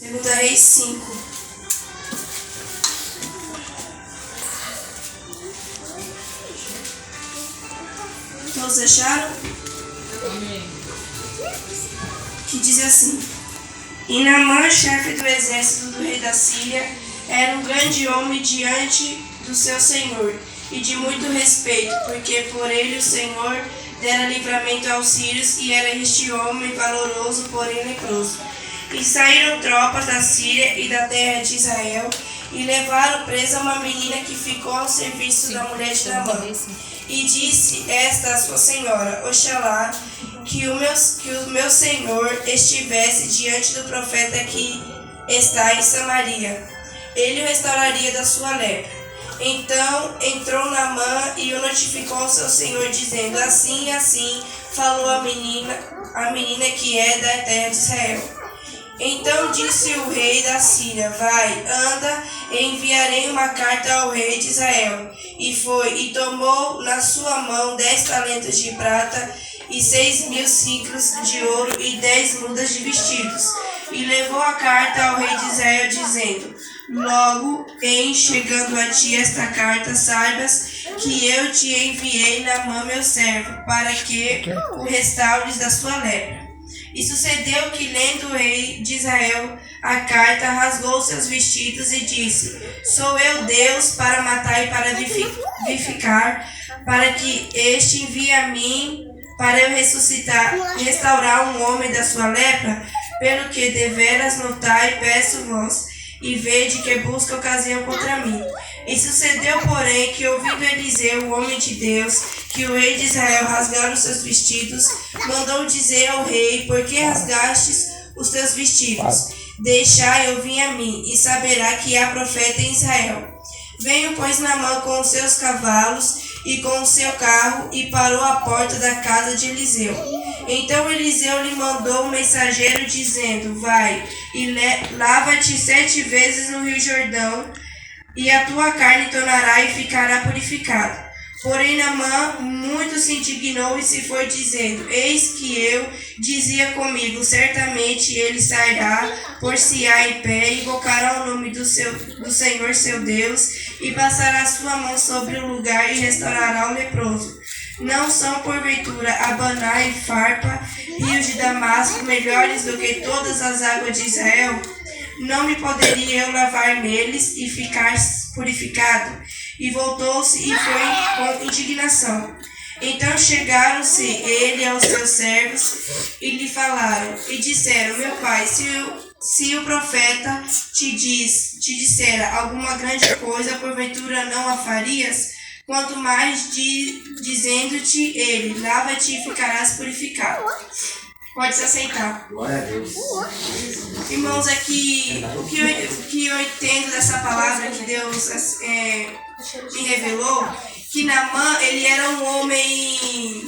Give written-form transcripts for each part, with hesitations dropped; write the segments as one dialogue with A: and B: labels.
A: Segunda Reis 5. Todos acharam?
B: Amém.
A: Que diz assim: E Naamã, chefe do exército do rei da Síria, era um grande homem diante do seu senhor, e de muito respeito, porque por ele o Senhor dera livramento aos sírios, e era este homem valoroso, porém leproso. E saíram tropas da Síria e da terra de Israel, e levaram presa uma menina que ficou ao serviço da mulher de Naamã. E disse esta a sua senhora: Oxalá que o meu senhor estivesse diante do profeta que está em Samaria. Ele o restauraria da sua lepra. Então entrou Naamã e o notificou ao seu senhor, dizendo: Assim e assim falou a menina que é da terra de Israel. Então disse o rei da Síria: Vai, anda, enviarei uma carta ao rei de Israel. E foi, e tomou na sua mão 10 talentos de prata, e 6.000 ciclos de ouro, e 10 mudas de vestidos. E levou a carta ao rei de Israel, dizendo: Logo, em chegando a ti esta carta, saibas que eu te enviei Naamã meu servo, para que o restaures da sua lepra. E sucedeu que, lendo o rei de Israel a carta, rasgou seus vestidos e disse: Sou eu Deus para matar e para vivificar, para que este envie a mim, para eu restaurar um homem da sua lepra? Pelo que deveras notai, peço-vos, e vede que busca ocasião contra mim. E sucedeu, porém, que ouvindo Eliseu, o homem de Deus, que o rei de Israel rasgara os seus vestidos, mandou dizer ao rei: Por que rasgastes os teus vestidos? Deixai eu vir a mim, e saberá que há profeta em Israel. Veio, pois, Naamã com os seus cavalos e com o seu carro, e parou à porta da casa de Eliseu. Então Eliseu lhe mandou um mensageiro, dizendo: Vai, e lava-te 7 vezes no rio Jordão, e a tua carne tornará e ficará purificada. Porém Naamã muito se indignou e se foi, dizendo: Eis que eu dizia comigo: certamente ele sairá, por-se-á em pé, invocará o nome do Senhor seu Deus, e passará a sua mão sobre o lugar e restaurará o leproso. Não são, porventura, Abaná e Farpa, rios de Damasco, melhores do que todas as águas de Israel? Não me poderia eu lavar neles e ficar purificado? E voltou-se e foi com indignação. Então chegaram-se ele aos seus servos e lhe falaram, e disseram: Meu pai, se o profeta te dissera alguma grande coisa, porventura não a farias? Quanto mais dizendo-te ele: Lava-te e ficarás purificado. Pode se aceitar.
C: Glória a Deus.
A: Irmãos, aqui, o que eu entendo dessa palavra que Deus me revelou, que Naamã, ele era um homem,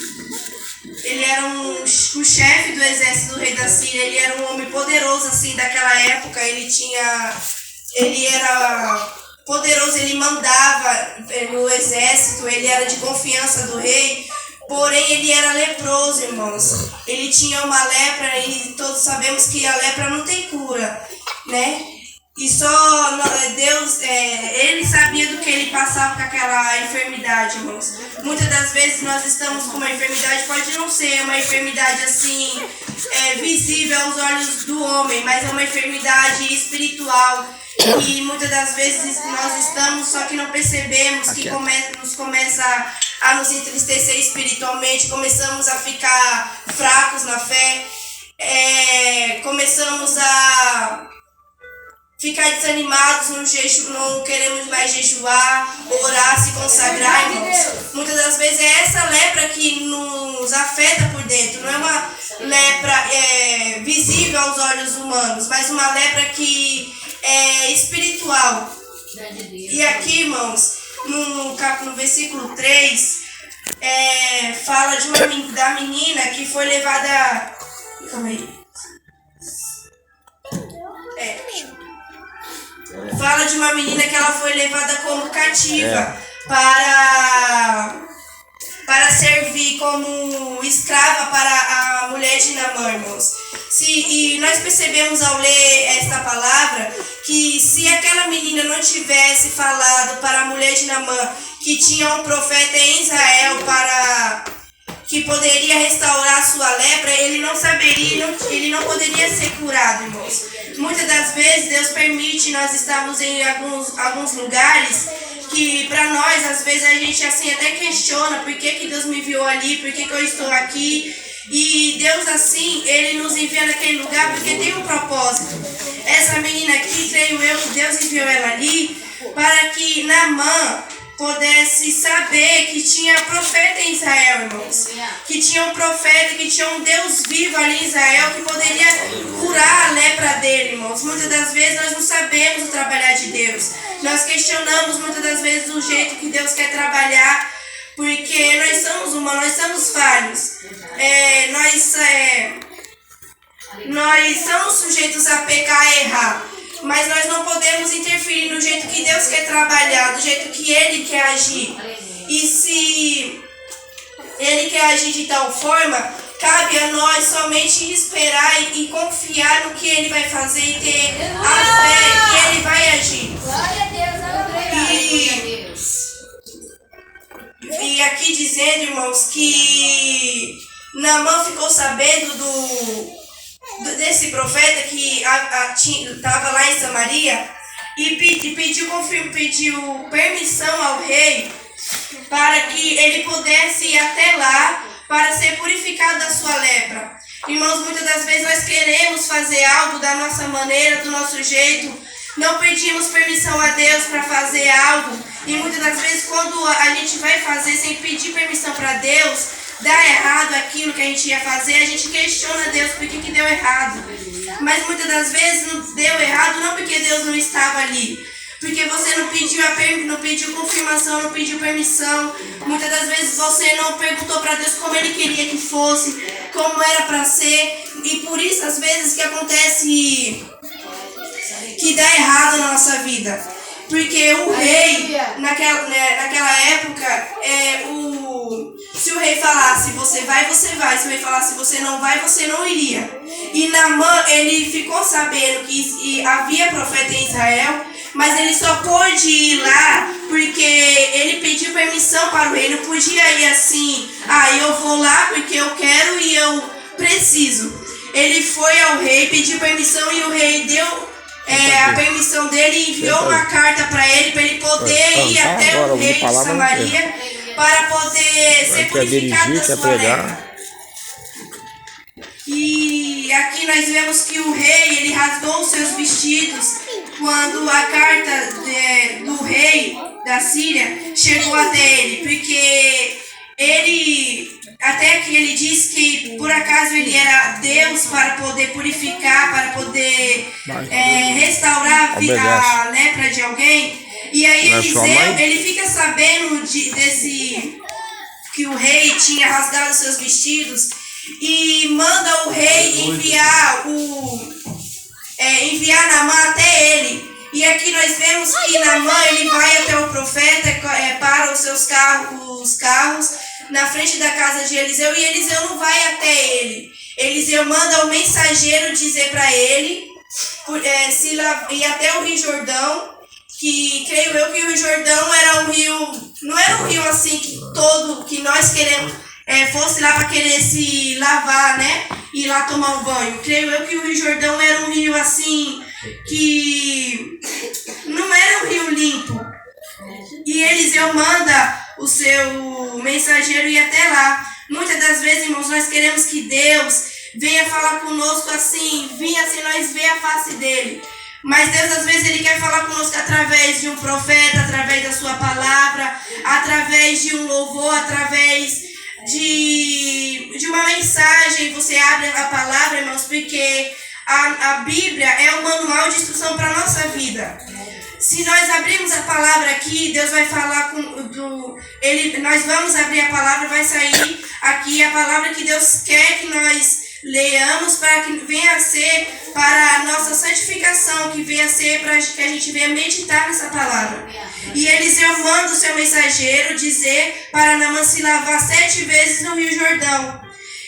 A: ele era o chefe do exército do rei da Síria, ele era um homem poderoso, assim, daquela época. Ele era poderoso, ele mandava no exército, ele era de confiança do rei. Porém, ele era leproso, irmãos. Ele tinha uma lepra, e todos sabemos que a lepra não tem cura, né? E só Deus, ele sabia do que ele passava com aquela enfermidade, irmãos. Muitas das vezes nós estamos com uma enfermidade, pode não ser uma enfermidade assim, visível aos olhos do homem, mas é uma enfermidade espiritual. E muitas das vezes nós estamos, só que não percebemos, que nos começa a nos entristecer espiritualmente, começamos a ficar fracos na fé, começamos a ficar desanimados, não queremos mais jejuar, orar, se consagrar, irmãos. Muitas das vezes é essa lepra que nos afeta por dentro, não é uma lepra visível aos olhos humanos, mas uma lepra que é espiritual. E aqui, irmãos, no versículo 3, fala da menina que foi levada. Calma aí. Fala de uma menina que ela foi levada como cativa para servir como escrava para a mulher de Naamã, irmãos. E nós percebemos ao ler esta palavra Se aquela menina não tivesse falado para a mulher de Naamã que tinha um profeta em Israel que poderia restaurar sua lepra, ele não saberia, ele não poderia ser curado, irmãos. Muitas das vezes Deus permite nós estarmos em alguns lugares que para nós, às vezes, a gente assim até questiona por que Deus me enviou ali, por que eu estou aqui. E Deus assim, Ele nos envia naquele lugar porque tem um propósito. Essa menina aqui, creio eu, que Deus enviou ela ali para que Naamã pudesse saber que tinha profeta em Israel, irmãos. Que tinha um profeta, que tinha um Deus vivo ali em Israel que poderia curar a lepra dele, irmãos. Muitas das vezes nós não sabemos o trabalhar de Deus. Nós questionamos muitas das vezes o jeito que Deus quer trabalhar, porque nós somos humanos, nós somos falhos. Nós somos sujeitos a pecar e errar. Mas nós não podemos interferir no jeito que Deus quer trabalhar, do jeito que Ele quer agir. E se Ele quer agir de tal forma, cabe a nós somente esperar e confiar no que Ele vai fazer e ter a fé que Ele vai agir.
B: Glória a Deus,
A: e aqui dizendo, irmãos, que Naamã ficou sabendo desse profeta que estava lá em Samaria e pediu permissão ao rei para que ele pudesse ir até lá para ser purificado da sua lepra. Irmãos, muitas das vezes nós queremos fazer algo da nossa maneira, do nosso jeito, não pedimos permissão a Deus para fazer algo e muitas das vezes quando a gente vai fazer sem pedir permissão para Deus, dá errado aquilo que a gente ia fazer, a gente questiona Deus por que deu errado. Mas muitas das vezes não deu errado não porque Deus não estava ali, porque você não pediu confirmação, não pediu permissão. Muitas das vezes você não perguntou para Deus como Ele queria que fosse, como era para ser. E por isso às vezes que acontece que dá errado na nossa vida. Porque o rei, naquela época, se o rei falasse você vai, você vai. Se o rei falasse você não iria. E Naamã, ele ficou sabendo que havia profeta em Israel, mas ele só pôde ir lá porque ele pediu permissão para o rei. Não podia ir assim, eu vou lá porque eu quero e eu preciso. Ele foi ao rei, pediu permissão e o rei deu a permissão dele e enviou uma carta para ele poder ir até o rei de Samaria para poder ser purificado da sua lepra. E aqui nós vemos que o rei, ele rasgou os seus vestidos quando a carta do rei da Síria chegou até ele, porque até que ele disse que por acaso ele era Deus para poder purificar, para poder restaurar a lepra de alguém. E aí Eliseu, ele fica sabendo que o rei tinha rasgado seus vestidos e manda o rei enviar Naamã até ele. E aqui nós vemos que Naamã, ele vai até o profeta, para os seus carros na frente da casa de Eliseu, e Eliseu não vai até ele. Eliseu manda o mensageiro dizer para ele ir até o Rio Jordão, que creio eu que o Rio Jordão era um rio, não era um rio assim que nós queremos, fosse lá para querer se lavar, né? Ir lá tomar um banho. Creio eu que o Rio Jordão era um rio assim, que não era um rio limpo. E Eliseu manda o seu mensageiro ir até lá. Muitas das vezes, irmãos, nós queremos que Deus venha falar conosco assim, nós ver a face dele. Mas Deus, às vezes, Ele quer falar conosco através de um profeta, através da sua palavra, através de um louvor, através de uma mensagem. Você abre a palavra, irmãos, porque a Bíblia é um manual de instrução para a nossa vida. Se nós abrirmos a palavra aqui, Deus vai falar nós vamos abrir a palavra, vai sair aqui a palavra que Deus quer que nós leiamos para que venha a ser para a nossa santificação, que venha a ser para que a gente venha meditar nessa palavra. E Eliseu manda o seu mensageiro dizer para Naamã se lavar 7 vezes no Rio Jordão.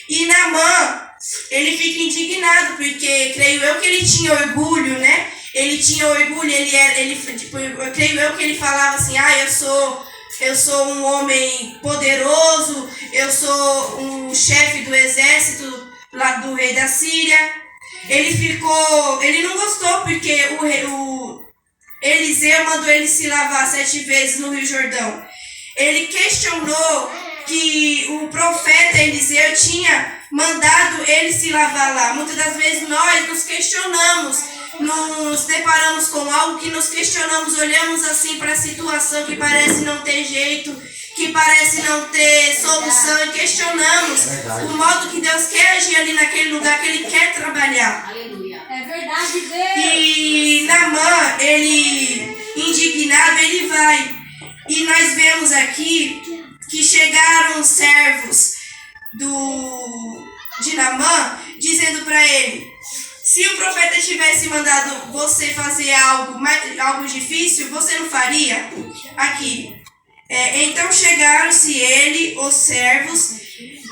A: E Naamã, ele fica indignado, porque creio eu que ele tinha orgulho, né? Ele tinha orgulho, eu creio eu que ele falava assim, eu sou um homem poderoso, eu sou um chefe do exército lá do rei da Síria. Ele não gostou porque o Eliseu mandou ele se lavar 7 vezes no Rio Jordão. Ele questionou que o profeta Eliseu tinha mandado ele se lavar lá. Muitas das vezes nós nos questionamos, nos deparamos com algo que nos questionamos, olhamos assim para a situação que parece não ter jeito, que parece não ter solução, e questionamos o modo que Deus quer agir ali naquele lugar que Ele quer trabalhar.
B: Aleluia. É verdade, Deus.
A: E Naamã, ele indignado, ele vai. E nós vemos aqui que chegaram os servos de Naamã, dizendo para ele, se o profeta tivesse mandado você fazer algo difícil, você não faria? Aqui. Então chegaram-se ele, os servos,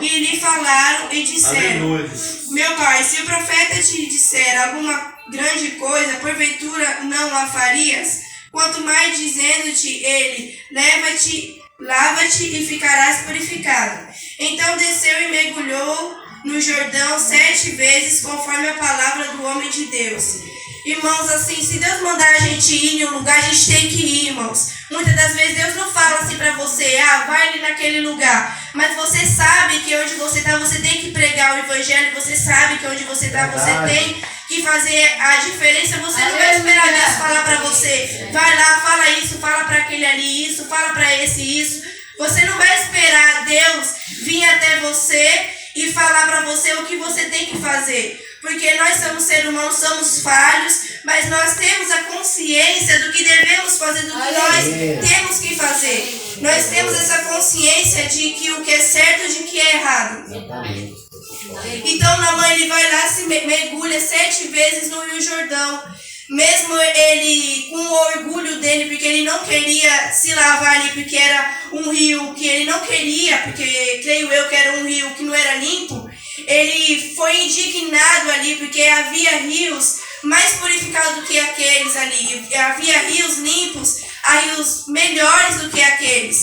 A: e lhe falaram e disseram, aleluia. Meu pai, se o profeta te disser alguma grande coisa, porventura não a farias? Quanto mais dizendo-te ele, lava-te e ficarás purificado. Então desceu e mergulhou no Jordão 7 vezes, conforme a palavra do homem de Deus. Irmãos, assim, se Deus mandar a gente ir em um lugar, a gente tem que ir, irmãos. Muitas das vezes Deus não fala assim pra você, vai ali naquele lugar. Mas você sabe que onde você está, você tem que pregar o evangelho. Você sabe que onde você está, você tem que fazer a diferença. Você não vai esperar Deus falar pra você, vai lá, fala isso, fala pra aquele ali isso, fala pra esse isso. Você não vai esperar Deus vir até você e falar pra você o que você tem que fazer. Porque nós somos seres humanos, somos falhos, mas nós temos a consciência do que devemos fazer, do que nós temos que fazer. Nós temos essa consciência de que o que é certo e de que é errado. Então Naamã, ele vai lá, se mergulha 7 vezes no Rio Jordão. Mesmo ele com o orgulho dele, porque ele não queria se lavar ali, porque era um rio que ele não queria, porque creio eu que era um rio que não era limpo, ele foi indignado ali, porque havia rios mais purificados do que aqueles ali, havia rios limpos, há rios melhores do que aqueles.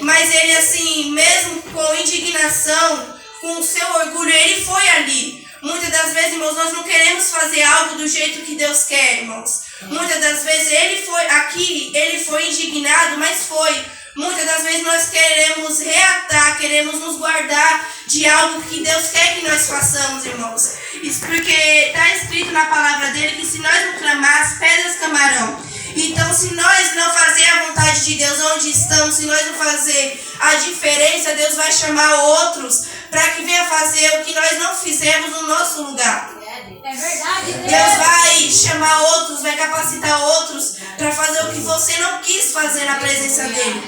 A: Mas ele assim, mesmo com indignação, com o seu orgulho, ele foi ali. Muitas das vezes, irmãos, nós não queremos fazer algo do jeito que Deus quer, irmãos. Muitas das vezes ele foi indignado, mas foi. Muitas das vezes nós queremos reatar, queremos nos guardar de algo que Deus quer que nós façamos, irmãos. Isso porque está escrito na palavra dele que se nós não clamar, as pedras clamarão. Então, se nós não fazer a vontade de Deus onde estamos, se nós não fazer a diferença, Deus vai chamar outros para que venha fazer o que nós não fizemos no nosso lugar.
B: É verdade,
A: Deus vai chamar outros, vai capacitar outros para fazer o que você não quis fazer na presença dele.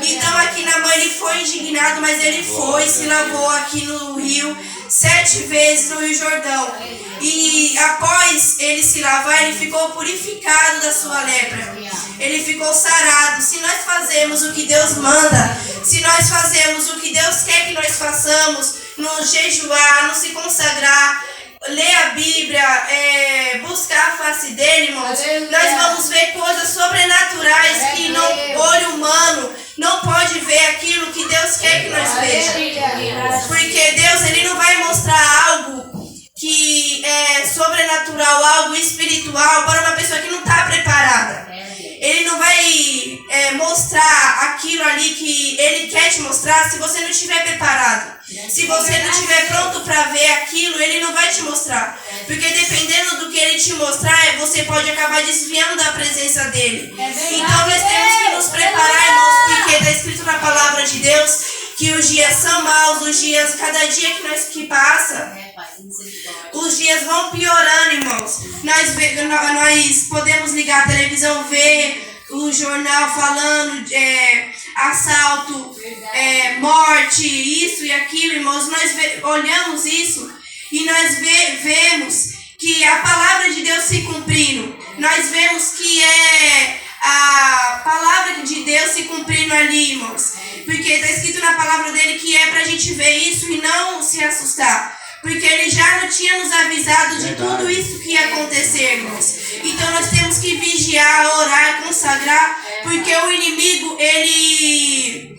A: Então aqui Naamã, ele foi indignado, mas ele foi, se lavou aqui no rio 7 vezes no Rio Jordão. E após ele se lavar, ele ficou purificado da sua lepra. Ele ficou sarado. Se nós fazemos o que Deus manda, se nós fazemos o que Deus quer que nós façamos, nos jejuar, nos se consagrar, ler a Bíblia, buscar a face dele, irmãos, nós vamos ver coisas sobrenaturais que olho humano não pode ver aquilo que Deus quer que nós vejamos. Porque Deus, ele não vai mostrar algo que é sobrenatural, algo espiritual para uma pessoa que não está preparada. Ele não vai mostrar aquilo ali que ele quer te mostrar se você não estiver preparado. Se você não estiver pronto para ver aquilo, ele não vai te mostrar. Porque dependendo do que ele te mostrar, você pode acabar desviando da presença dele. Então nós temos que nos preparar, irmãos, porque está escrito na palavra de Deus que os dias são maus, os dias, cada dia que passa, os dias vão piorando, irmãos. Nós podemos ligar a televisão, ver o jornal falando assalto, morte, isso e aquilo, irmãos. Nós olhamos isso e nós vemos que a palavra de Deus se cumprindo. Nós vemos que a palavra de Deus se cumprindo ali, irmãos. Porque está escrito na palavra dele que é para a gente ver isso e não se assustar. Porque ele já não tinha nos avisado de tudo isso que ia acontecer, irmãos. Então nós temos vigiar, orar, consagrar, porque o inimigo, ele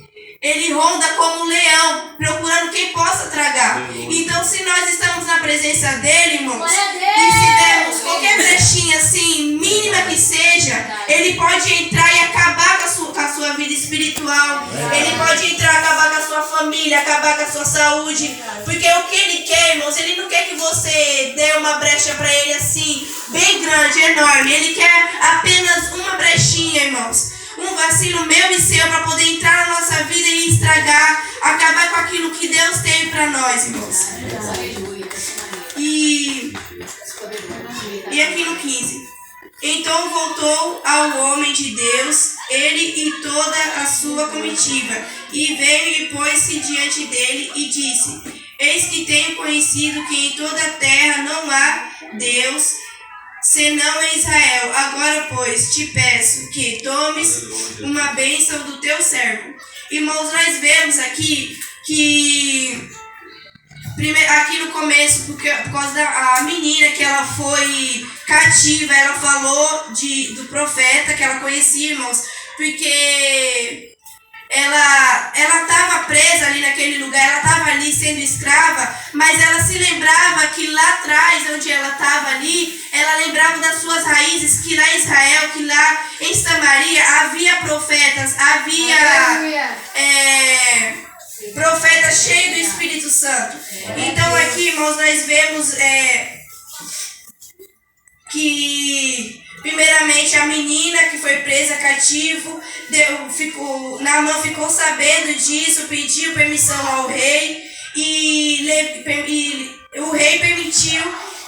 A: ronda como um leão, procurando quem possa tragar. Então, se nós estamos na presença dele, irmãos, e se dermos qualquer brechinha assim, mínima que seja, ele pode entrar e acabar com a sua vida espiritual. Ele pode entrar e acabar com a sua família, acabar com a sua saúde. Porque o que ele quer, irmãos, ele não quer que você dê uma brecha para ele assim, bem grande, enorme. Ele quer apenas uma brechinha, irmãos. Um vacilo meu e seu para poder entrar na nossa vida e estragar, acabar com aquilo que Deus tem para nós, irmãos. E aqui no 15. Então voltou ao homem de Deus, ele e toda a sua comitiva, e veio e pôs-se diante dele e disse: Eis que tenho conhecido que em toda a terra não há Deus, senão em Israel. Agora, pois, te peço que tomes uma bênção do teu servo. Irmãos, nós vemos aqui que, aqui no começo, por causa da menina que ela foi cativa, ela falou do profeta que ela conhecia, irmãos, porque ela estava presa ali naquele lugar, ela estava ali sendo escrava, mas ela se lembrava que lá atrás, onde ela estava ali, ela lembrava das suas raízes, que lá em Israel, que lá em Samaria havia profetas, havia profetas cheios do Espírito Santo. Então aqui, irmãos, nós vemos que primeiramente a menina que foi presa cativo, Naamã ficou sabendo disso, pediu permissão ao rei e o rei permitiu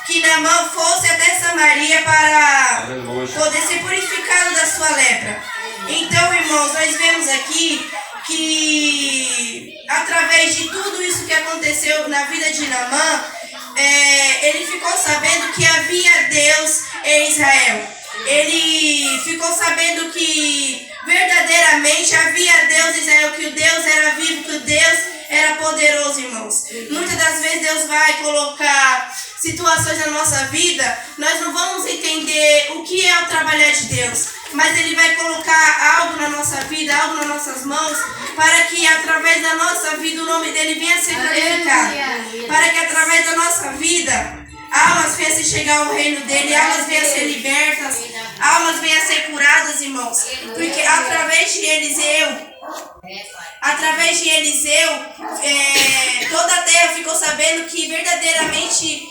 A: que Naamã fosse até Samaria para poder ser purificado da sua lepra. Então, irmãos, nós vemos aqui que através de tudo isso que aconteceu na vida de Naamã, ele ficou sabendo que havia Deus em Israel. Ele ficou sabendo que verdadeiramente havia Deus em Israel, que o Deus era vivo, que o Deus era poderoso, irmãos. Muitas das vezes Deus vai colocar situações na nossa vida, nós não vamos entender o que é o trabalhar de Deus, mas Ele vai colocar algo na nossa vida, algo nas nossas mãos, para que através da nossa vida o nome dEle venha a ser glorificado, para que através da nossa vida almas venham a chegar ao reino dEle, almas venham a ser libertas, almas venham a ser curadas, irmãos, porque através de Eliseu, toda a terra ficou sabendo que verdadeiramente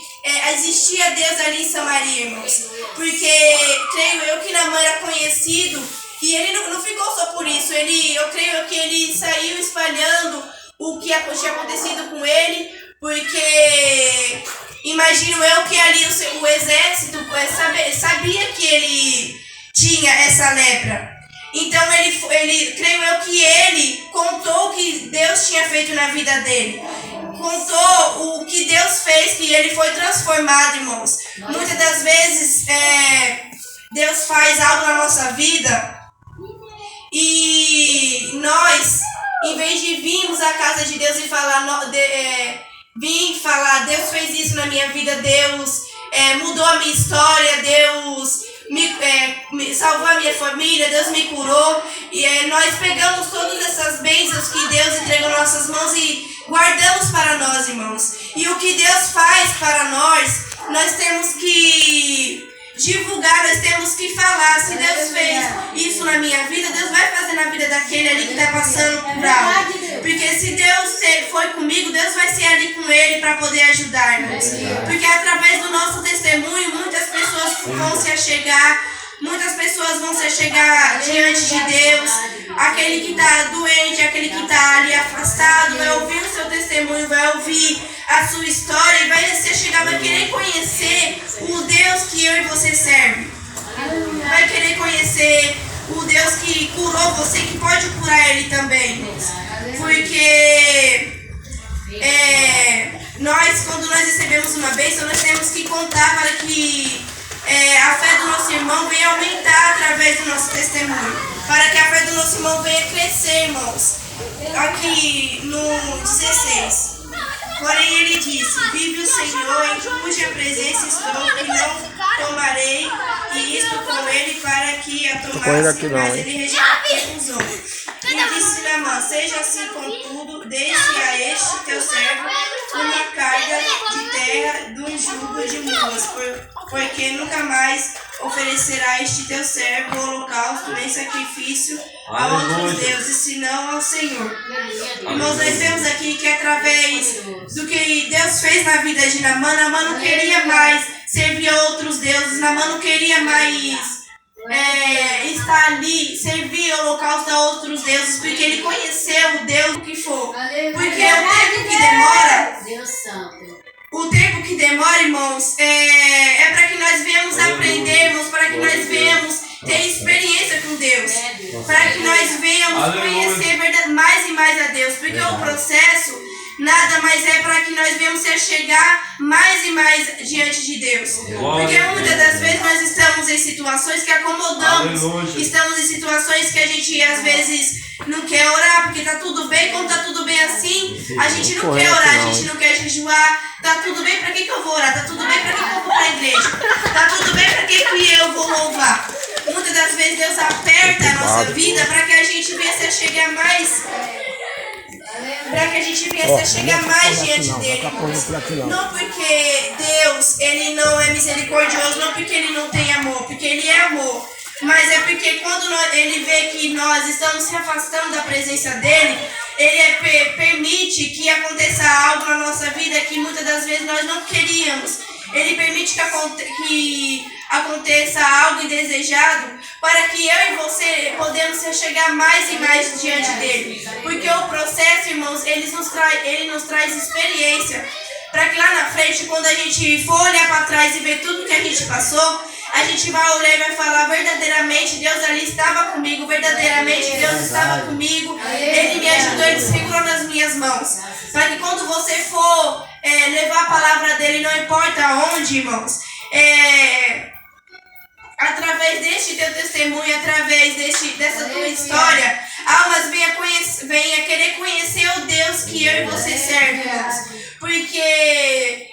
A: existia Deus ali em Samaria, irmãos, porque creio eu que Naamã era conhecido e ele não ficou só por isso, eu creio que ele saiu espalhando o que tinha acontecido com ele, porque imagino eu que ali o exército sabia que ele tinha essa lepra. Então creio eu que ele contou o que Deus tinha feito na vida dele. Contou o que Deus fez, que ele foi transformado, irmãos. Muitas das vezes Deus faz algo na nossa vida e nós, em vez de virmos à casa de Deus e falar, Deus fez isso na minha vida, Deus mudou a minha história, Deus me salvou a minha família, Deus me curou, e nós pegamos todas essas bênçãos que Deus entregou nas nossas mãos e guardamos para nós, irmãos. E o que Deus faz para nós temos que divulgar, nós temos que falar. Se Deus fez isso na minha vida, Deus vai fazer na vida daquele ali que está passando por algo. Porque se Deus foi comigo, Deus vai ser ali com ele para poder ajudar-nos. Porque através do nosso testemunho, muitas pessoas vão se achegar, muitas pessoas vão se achegar diante de Deus. Aquele que está doente, aquele que está ali afastado, vai ouvir o seu testemunho, vai ouvir a sua história e vai se achegar, vai querer conhecer o Deus que eu e você serve. Vai querer conhecer o Deus que curou você, que pode curar ele também. Porque quando nós recebemos uma bênção, nós temos que contar para que a fé do nosso irmão venha aumentar através do nosso testemunho. Para que a fé do nosso irmão venha crescer, irmãos. Aqui no 16. Porém ele disse: vive o Senhor, em cuja presença estou, e não tomarei isto com ele para aqui a tomasse, mas ele recusou. E disse Naamã: seja assim contudo, deixe a este teu servo uma carga de terra de um jugo de mulas, porque nunca mais oferecerá este teu servo holocausto nem sacrifício a outros deuses, senão ao Senhor. Irmãos, nós vemos aqui que através do que Deus fez na vida de Naamã, Naamã não queria mais servir a outros deuses, Naamã não queria mais estar ali, servir holocausto a outros deuses, porque ele conheceu o Deus que for. Porque o tempo que demora, o tempo que demora, irmãos, é para que nós venhamos aprendermos, para que nós venhamos ter experiência com Deus, para que nós venhamos conhecer mais e mais a Deus, porque o processo nada mais é para que nós venhamos se chegar mais e mais diante de Deus. Porque muitas das vezes nós estamos em situações que acomodamos, estamos em situações que a gente às vezes não quer orar, porque tá tudo bem. Quando tá tudo bem assim, a gente não quer orar, a gente não quer jejuar. Tá tudo bem, pra que eu vou orar? Tá tudo bem, pra que eu vou pra igreja? Tá tudo bem, pra que eu vou louvar? Muitas das vezes Deus aperta a nossa vida para que a gente venha se chegar mais, para que a gente venha se chegar mais diante dele. Não porque Deus, ele não é misericordioso, não porque ele não tem amor, porque ele é amor. Mas é porque quando ele vê que nós estamos se afastando da presença dele, ele permite que aconteça algo na nossa vida que muitas das vezes nós não queríamos. Ele permite que aconteça algo indesejado para que eu e você podemos chegar mais e mais diante dele. Porque o processo, irmãos, ele nos traz experiência. Para que lá na frente, quando a gente for olhar para trás e ver tudo que a gente passou, a gente vai olhar e vai falar: verdadeiramente Deus ali estava comigo, verdadeiramente Deus estava comigo, Ele me ajudou, Ele segurou nas minhas mãos. Para que quando você for levar a palavra dele, não importa onde, irmãos, através deste teu testemunho, através dessa tua história, almas venha querer conhecer o Deus que eu e você servemos. Porque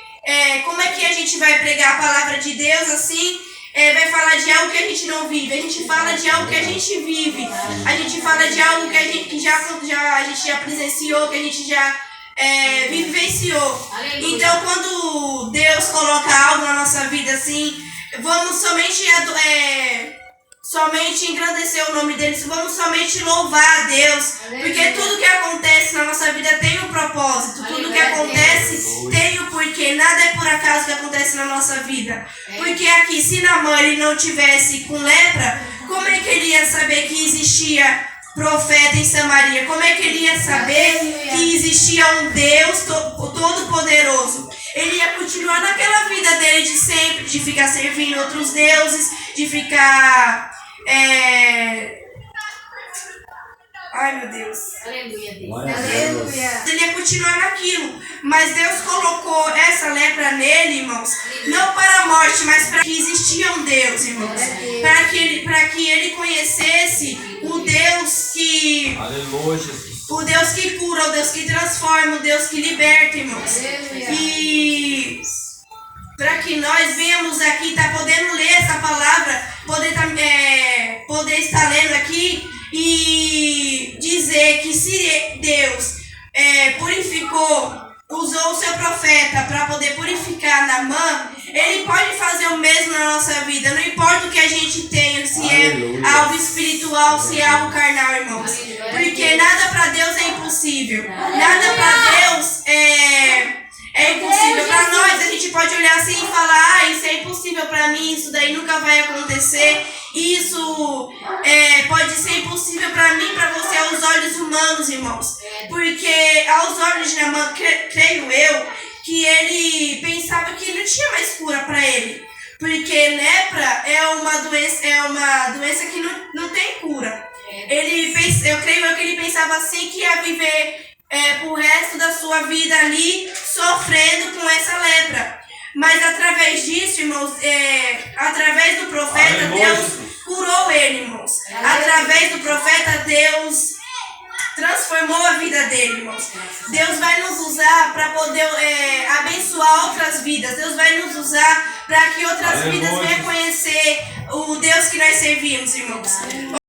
A: como é que a gente vai pregar a palavra de Deus assim? Vai falar de algo que a gente não vive. A gente fala de algo que a gente vive. A gente fala de algo que a gente já presenciou, que a gente já vivenciou. Então, quando Deus coloca algo na nossa vida assim, vamos somente engrandecer o nome dele, vamos somente louvar a Deus, porque tudo que acontece na nossa vida tem um propósito, tudo que acontece tem um porquê, nada é por acaso que acontece na nossa vida. Porque aqui, se Naamã ele não tivesse com lepra, como é que ele ia saber que existia profeta em Samaria? Como é que ele ia saber que existia um Deus todo-poderoso? Ele ia continuar naquela vida dele de sempre, de ficar servindo outros deuses, de ficar... Ai, meu Deus. Aleluia, Deus. Aleluia. Ele ia continuar naquilo. Mas Deus colocou essa lepra nele, irmãos, não para a morte, mas para que existia um Deus, irmãos. Para que ele conhecesse o Deus que... Aleluia, Jesus. O Deus que cura, o Deus que transforma, o Deus que liberta, irmãos. E para que nós venhamos aqui, tá podendo ler essa palavra, poder estar lendo aqui e dizer que se Deus usou o seu profeta para poder purificar Naamã, ele pode fazer o mesmo na nossa vida. Não importa o que a gente tem, se é algo espiritual, se é algo carnal, irmãos. Porque nada para Deus é impossível. Nada para Deus é impossível. Para nós, a gente pode olhar assim e falar: isso é impossível para mim, isso daí nunca vai acontecer. Isso pode ser impossível para mim, para você, aos olhos humanos, irmãos. Porque aos olhos de Naamã, creio eu, que ele pensava que não tinha mais cura para ele. Porque lepra é uma doença que não tem cura. Eu creio eu que ele pensava assim, que ia viver pro resto da sua vida ali, sofrendo com essa lepra. Mas através disso, irmãos, através do profeta, Deus curou ele, irmãos. Através do profeta, Deus transformou transformou a vida dele, irmãos. Deus vai nos usar para poder abençoar outras vidas. Deus vai nos usar para que outras vidas venham conhecer o Deus que nós servimos, irmãos.